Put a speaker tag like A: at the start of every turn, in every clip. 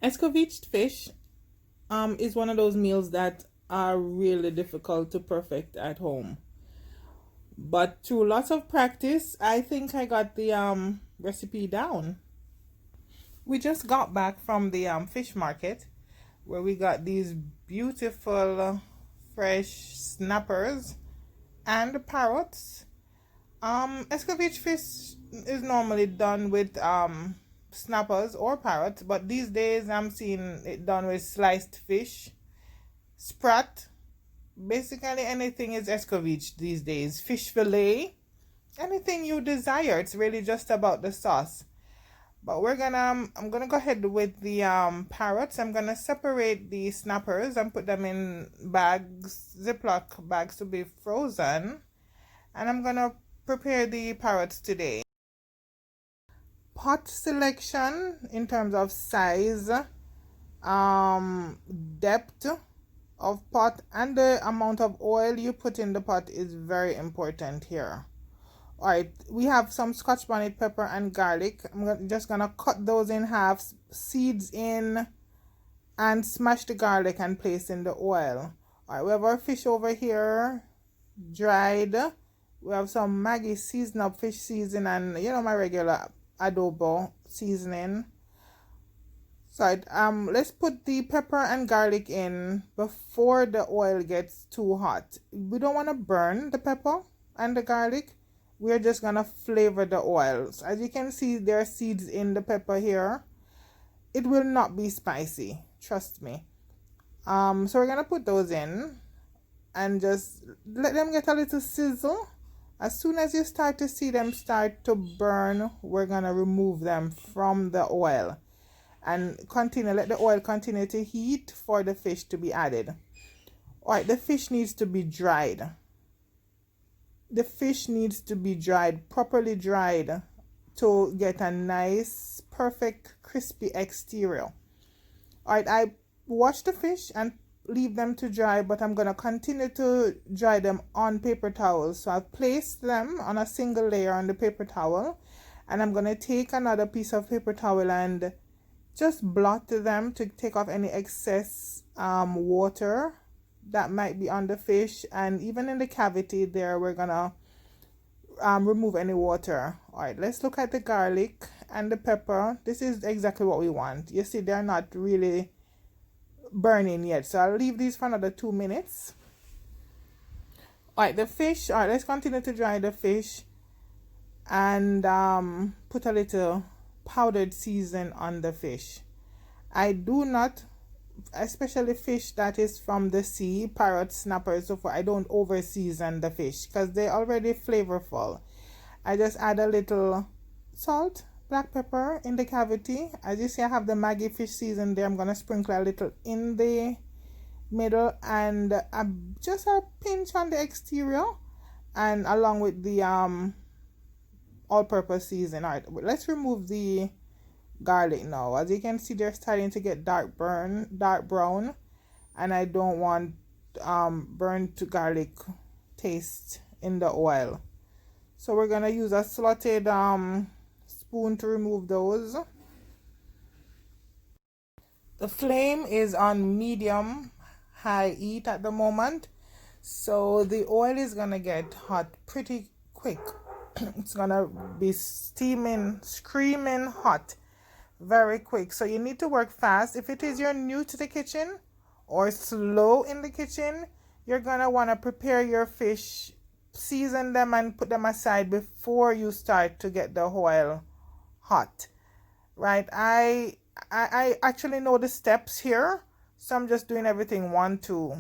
A: Escoveiched fish is one of those meals that are really difficult to perfect at home. But through lots of practice, I think I got the recipe down. We just got back from the fish market where we got these beautiful fresh snappers and parrots. Escovitch fish is normally done with snappers or parrots, but these days I'm seeing it done with sliced fish, sprat. Basically, anything is escovitch these days. Fish fillet, anything you desire. It's really just about the sauce. But I'm gonna go ahead with the parrots. I'm gonna separate the snappers and put them in bags, Ziploc bags to be frozen. And I'm gonna prepare the parrots today. Pot selection in terms of size, depth of pot, and the amount of oil you put in the pot is very important here. All right, we have some scotch bonnet pepper and garlic. Just gonna cut those in half, seeds in, and smash the garlic and place in the oil. All right, we have our fish over here, dried. We have some Maggi seasoned up fish seasoning and my regular adobo seasoning. So let's put the pepper and garlic in before the oil gets too hot. We don't want to burn the pepper and the garlic. We're just gonna flavor the oils. As you can see, there are seeds in the pepper here. It will not be spicy, trust me. So we're gonna put those in and just let them get a little sizzle. As soon as you start to see them start to burn, we're gonna remove them from the oil and let the oil continue to heat for the fish to be added. All right, the fish needs to be dried. The fish needs to be dried, properly dried, to get a nice, perfect, crispy exterior. All right, I wash the fish and leave them to dry, but I'm going to continue to dry them on paper towels. So I've placed them on a single layer on the paper towel, and I'm going to take another piece of paper towel and just blot them to take off any excess water that might be on the fish, and even in the cavity there we're gonna remove any water. All right, let's look at the garlic and the pepper. This is exactly what we want. You see, they're not really burning yet, so I'll leave these for another 2 minutes. All right, the fish. All right, let's continue to dry the fish and put a little powdered season on the fish. I do not, especially fish that is from the sea, parrot, snapper, so forth, I don't over season the fish because they're already flavorful. I just add a little salt, black pepper in the cavity. As you see, I have the Maggi fish season there. I'm gonna sprinkle a little in the middle and just a pinch on the exterior, and along with the all-purpose season. All right, let's remove the garlic now. As you can see, they're starting to get dark brown, and I don't want burnt garlic taste in the oil. So we're gonna use a slotted spoon to remove those. The flame is on medium high heat at the moment, so the oil is gonna get hot pretty quick. It's gonna be steaming, screaming hot very quick, so you need to work fast. If it is you're new to the kitchen or slow in the kitchen, you're gonna want to prepare your fish, season them and put them aside before you start to get the oil hot, right? I actually know the steps here, so I'm just doing everything 1, 2.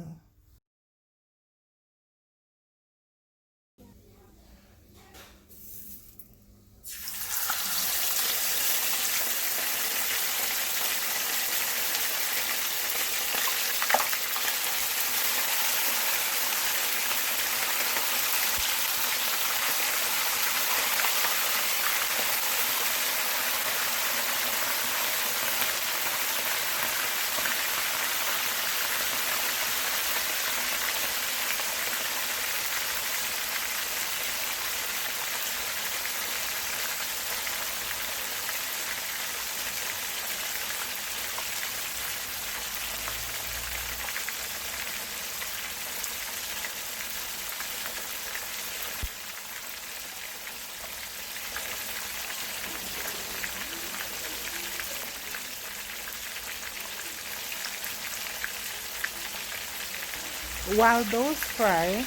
A: while those fry,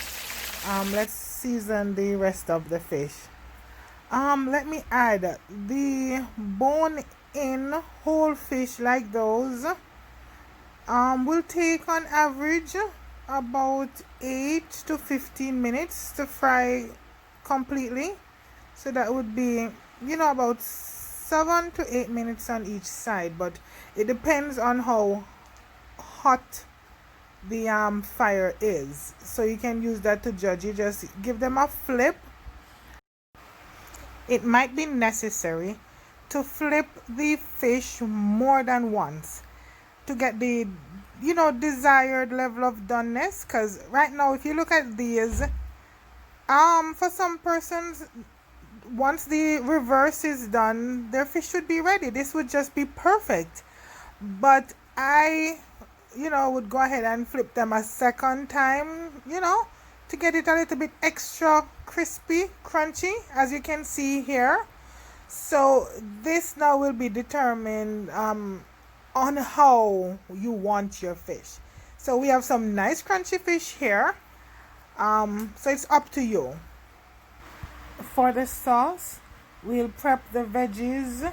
A: let's season the rest of the fish. Let me add the bone in whole fish like those. Will take on average about 8 to 15 minutes to fry completely. So that would be, about 7 to 8 minutes on each side, but it depends on how hot the fire is. So you can use that to judge. You just give them a flip. It might be necessary to flip the fish more than once to get the desired level of doneness, because right now if you look at these, for some persons, once the reverse is done, their fish should be ready. This would just be perfect. But I would go ahead and flip them a second time, to get it a little bit extra crispy, crunchy, as you can see here. So this now will be determined on how you want your fish. So we have some nice crunchy fish here. So it's up to you. For the sauce, we'll prep the veggies.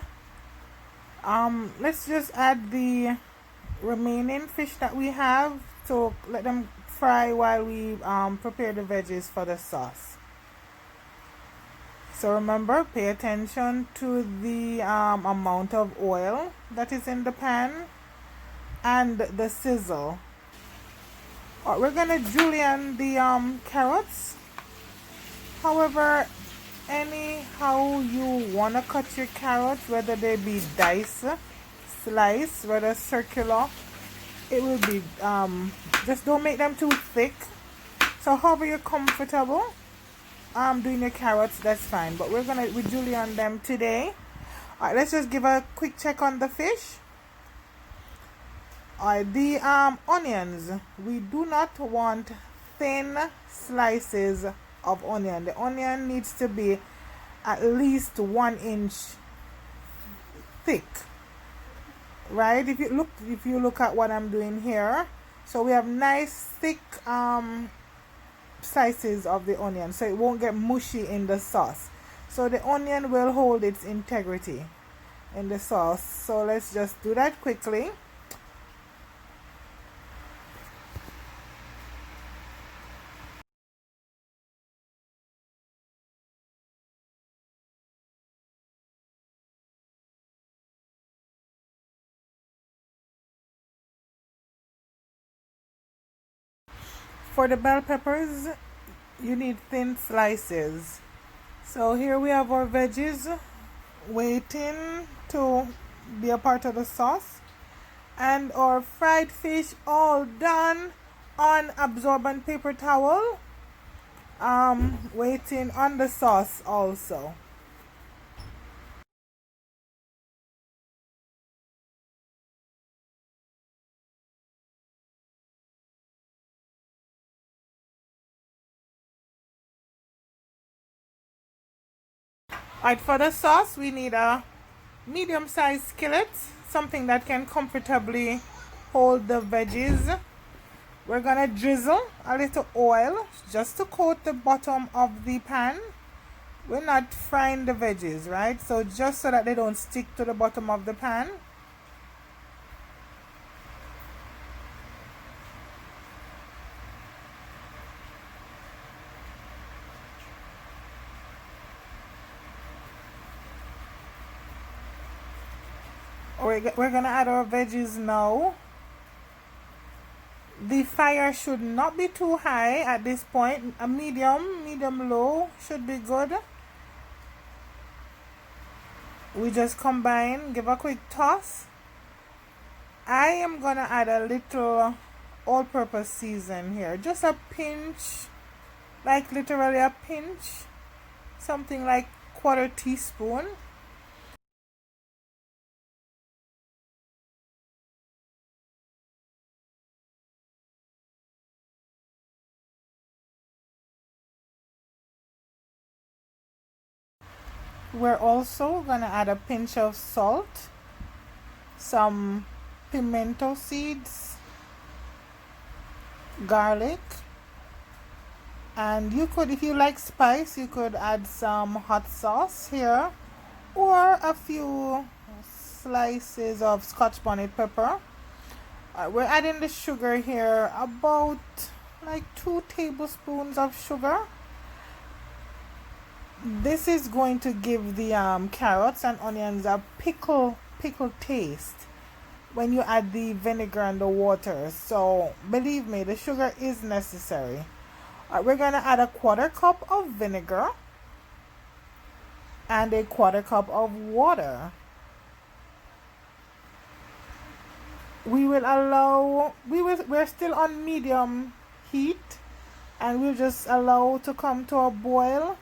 A: Let's just add the remaining fish that we have to let them fry while we prepare the veggies for the sauce. So remember, pay attention to the amount of oil that is in the pan and the sizzle. We're gonna julienne the carrots. However, anyhow you wanna cut your carrots, whether they be dice, slice, whether circular, it will be just don't make them too thick. So however you're comfortable doing your carrots, that's fine, but we julienne them today. Alright, let's just give a quick check on the fish. Alright, the onions, we do not want thin slices of onion. The onion needs to be at least 1 inch thick, right? If you look at what I'm doing here, so we have nice thick slices of the onion, so it won't get mushy in the sauce. So the onion will hold its integrity in the sauce. So let's just do that quickly. For the bell peppers, you need thin slices. So here we have our veggies waiting to be a part of the sauce, and our fried fish all done on absorbent paper towel, waiting on the sauce also. Alright, for the sauce, we need a medium-sized skillet, something that can comfortably hold the veggies. We're gonna drizzle a little oil just to coat the bottom of the pan. We're not frying the veggies, right? So just so that they don't stick to the bottom of the pan. We're gonna add our veggies now. The fire should not be too high at this point. A medium low should be good. We just combine, give a quick toss. I am gonna add a little all-purpose season here, just a pinch, like literally a pinch, something like 1/4 teaspoon. We're also gonna add a pinch of salt, some pimento seeds, garlic, And you could, if you like spice, you could add some hot sauce here, or a few slices of Scotch bonnet pepper. We're adding the sugar here, about like 2 tablespoons of sugar. This is going to give the carrots and onions a pickle taste when you add the vinegar and the water. So believe me, the sugar is necessary. We're going to add a 1/4 cup of vinegar and a 1/4 cup of water. We're still on medium heat, and we'll just allow to come to a boil.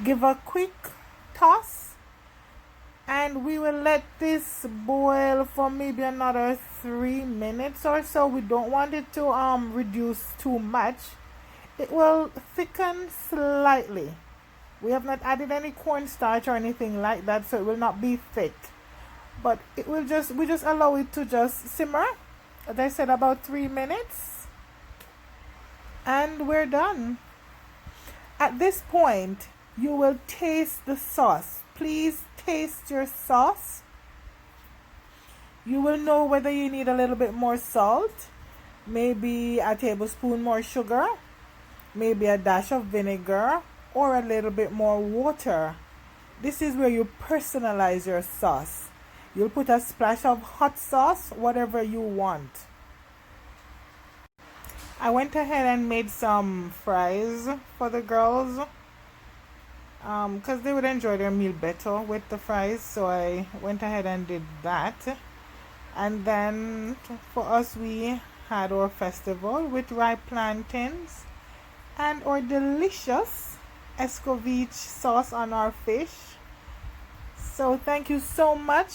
A: Give a quick toss, and we will let this boil for maybe another 3 minutes or so. We don't want it to reduce too much. It will thicken slightly. We have not added any cornstarch or anything like that, so it will not be thick. But it will we just allow it to just simmer, as I said, about 3 minutes. And we're done. At this point, you will taste the sauce. Please taste your sauce. You will know whether you need a little bit more salt, maybe a tablespoon more sugar, maybe a dash of vinegar, or a little bit more water. This is where you personalize your sauce. You'll put a splash of hot sauce, whatever you want. I went ahead and made some fries for the girls, because they would enjoy their meal better with the fries, so I went ahead and did that. And then for us, we had our festival with ripe plantains and our delicious Escoveiched sauce on our fish. So thank you so much.